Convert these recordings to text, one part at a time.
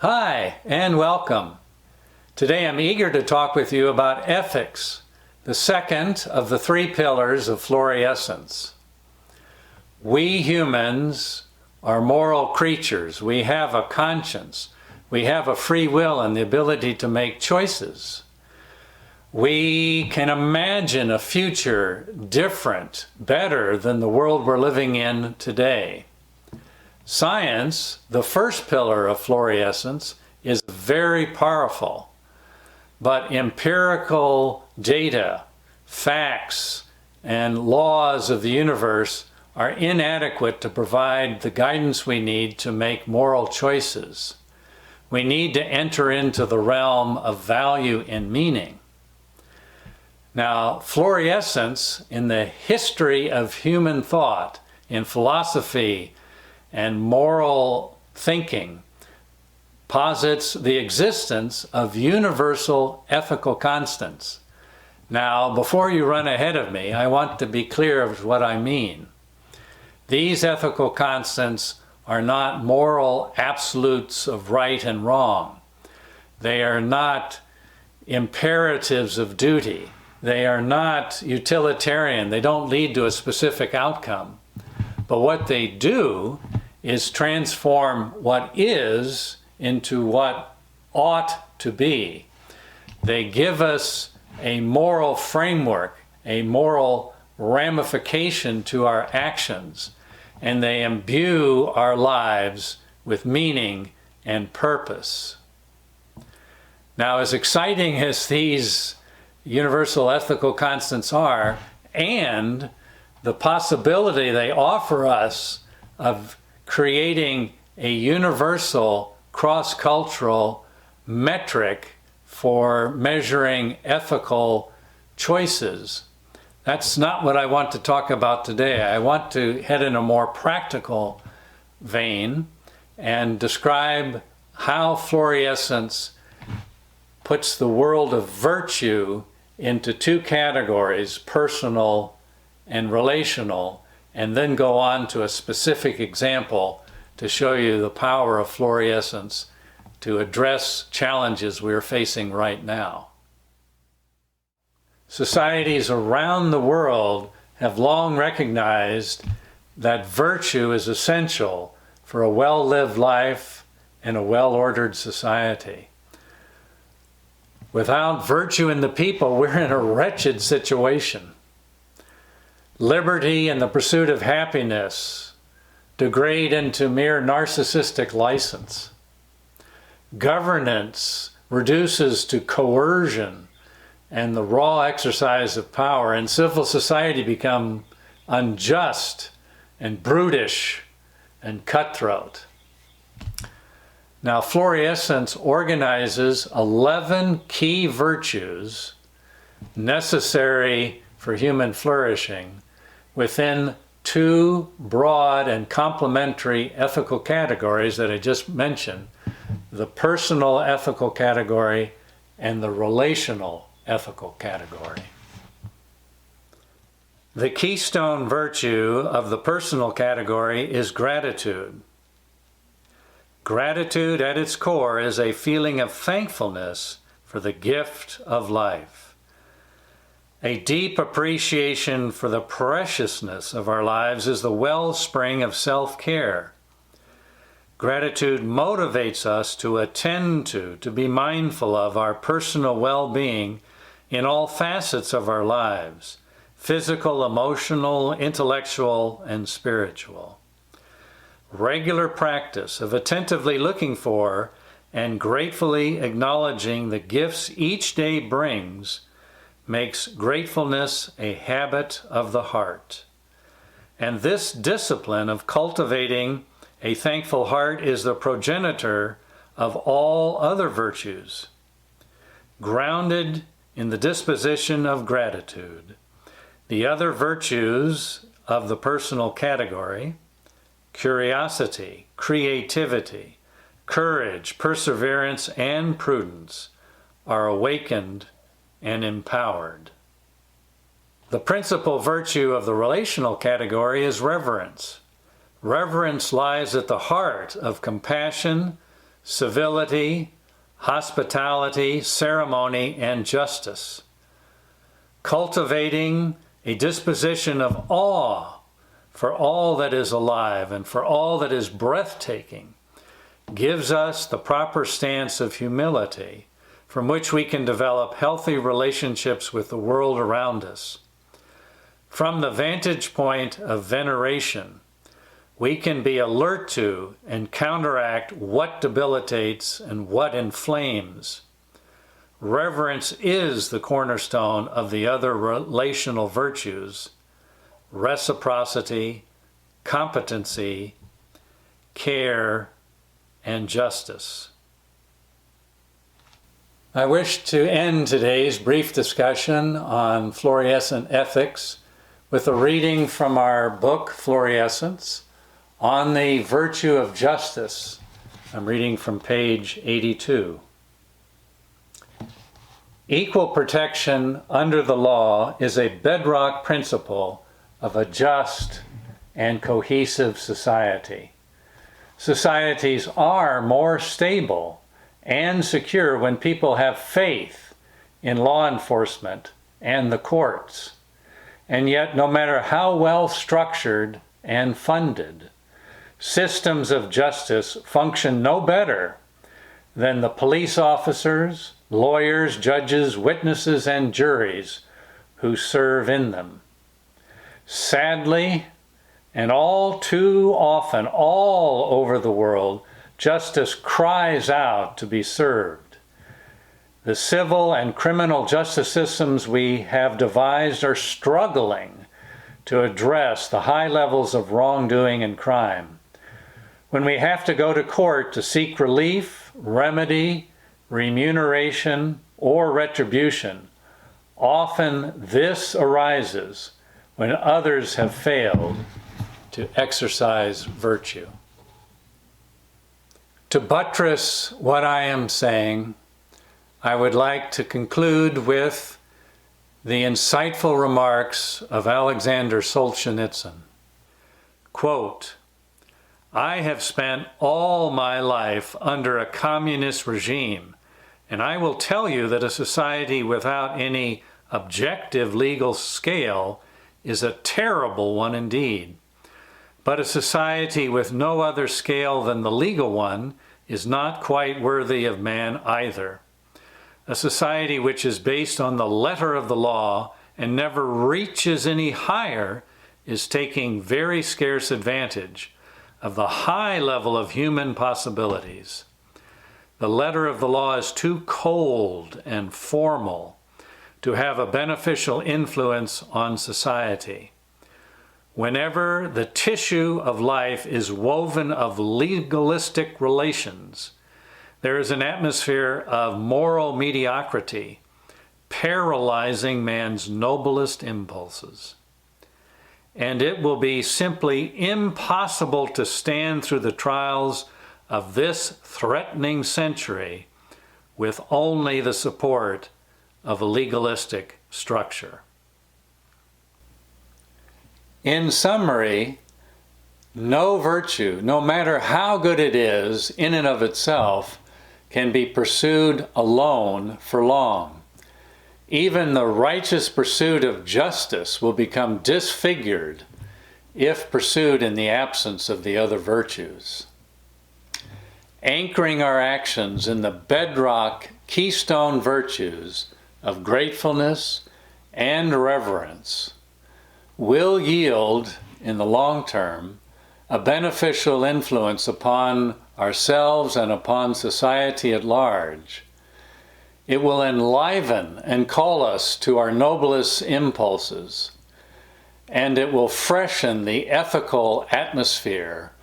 Hi, and welcome. Today I'm eager to talk with you about ethics, the second of the three pillars of Floriescence. We humans are moral creatures. We have a conscience. We have a free will and the ability to make choices. We can imagine a future different, better than the world we're living in today. Science, the first pillar of Floriescence, is very powerful, but empirical data, facts, and laws of the universe are inadequate to provide the guidance we need to make moral choices. We need to enter into the realm of value and meaning. Now, Floriescence, in the history of human thought, in philosophy, and moral thinking, posits the existence of universal ethical constants. Now, before you run ahead of me, I want to be clear of what I mean. These ethical constants are not moral absolutes of right and wrong. They are not imperatives of duty. They are not utilitarian. They don't lead to a specific outcome. But what they do is transform what is into what ought to be. They give us a moral framework, a moral ramification to our actions, and they imbue our lives with meaning and purpose. Now, as exciting as these universal ethical constants are, and the possibility they offer us of creating a universal cross-cultural metric for measuring ethical choices. That's not what I want to talk about today. I want to head in a more practical vein and describe how Floriescence puts the world of virtue into two categories, personal and relational, and then go on to a specific example to show you the power of Floriescence to address challenges we're facing right now. Societies around the world have long recognized that virtue is essential for a well-lived life and a well-ordered society. Without virtue in the people, we're in a wretched situation. Liberty and the pursuit of happiness degrade into mere narcissistic license. Governance reduces to coercion and the raw exercise of power, and civil society become unjust and brutish and cutthroat. Now, Floriescence organizes 11 key virtues necessary for human flourishing within two broad and complementary ethical categories that I just mentioned, the personal ethical category and the relational ethical category. The keystone virtue of the personal category is gratitude. Gratitude at its core is a feeling of thankfulness for the gift of life. A deep appreciation for the preciousness of our lives is the wellspring of self-care. Gratitude motivates us to attend to be mindful of our personal well-being in all facets of our lives, physical, emotional, intellectual, and spiritual. Regular practice of attentively looking for and gratefully acknowledging the gifts each day brings makes gratefulness a habit of the heart. And this discipline of cultivating a thankful heart is the progenitor of all other virtues. Grounded in the disposition of gratitude, the other virtues of the personal category, curiosity, creativity, courage, perseverance, and prudence, are awakened and empowered. The principal virtue of the relational category is reverence. Reverence lies at the heart of compassion, civility, hospitality, ceremony, and justice. Cultivating a disposition of awe for all that is alive and for all that is breathtaking gives us the proper stance of humility from which we can develop healthy relationships with the world around us. From the vantage point of veneration, we can be alert to and counteract what debilitates and what inflames. Reverence is the cornerstone of the other relational virtues: reciprocity, competency, care, and justice. I wish to end today's brief discussion on Floriescent ethics with a reading from our book, Floriescence, on the virtue of justice. I'm reading from page 82. Equal protection under the law is a bedrock principle of a just and cohesive society. Societies are more stable and secure when people have faith in law enforcement and the courts. And yet, no matter how well structured and funded, systems of justice function no better than the police officers, lawyers, judges, witnesses, and juries who serve in them. Sadly, and all too often, all over the world, justice cries out to be served. The civil and criminal justice systems we have devised are struggling to address the high levels of wrongdoing and crime. When we have to go to court to seek relief, remedy, remuneration, or retribution, often this arises when others have failed to exercise virtue. To buttress what I am saying, I would like to conclude with the insightful remarks of Alexander Solzhenitsyn. Quote, "I have spent all my life under a communist regime, and I will tell you that a society without any objective legal scale is a terrible one indeed. But a society with no other scale than the legal one is not quite worthy of man either. A society which is based on the letter of the law and never reaches any higher is taking very scarce advantage of the high level of human possibilities. The letter of the law is too cold and formal to have a beneficial influence on society. Whenever the tissue of life is woven of legalistic relations, there is an atmosphere of moral mediocrity, paralyzing man's noblest impulses. And it will be simply impossible to stand through the trials of this threatening century with only the support of a legalistic structure." In summary, no virtue, no matter how good it is in and of itself, can be pursued alone for long. Even the righteous pursuit of justice will become disfigured if pursued in the absence of the other virtues. Anchoring our actions in the bedrock keystone virtues of gratefulness and reverence will yield, in the long term, a beneficial influence upon ourselves and upon society at large. It will enliven and call us to our noblest impulses, and it will freshen the ethical atmosphere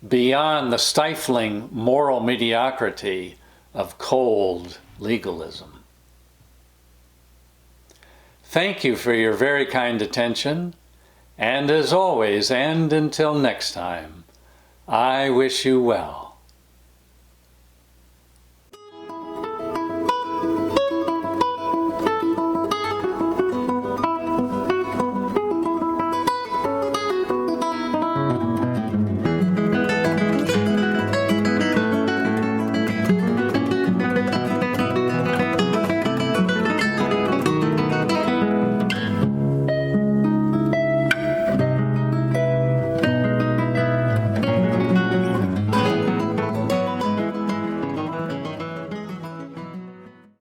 beyond the stifling moral mediocrity of cold legalism. Thank you for your very kind attention, and as always, and until next time, I wish you well.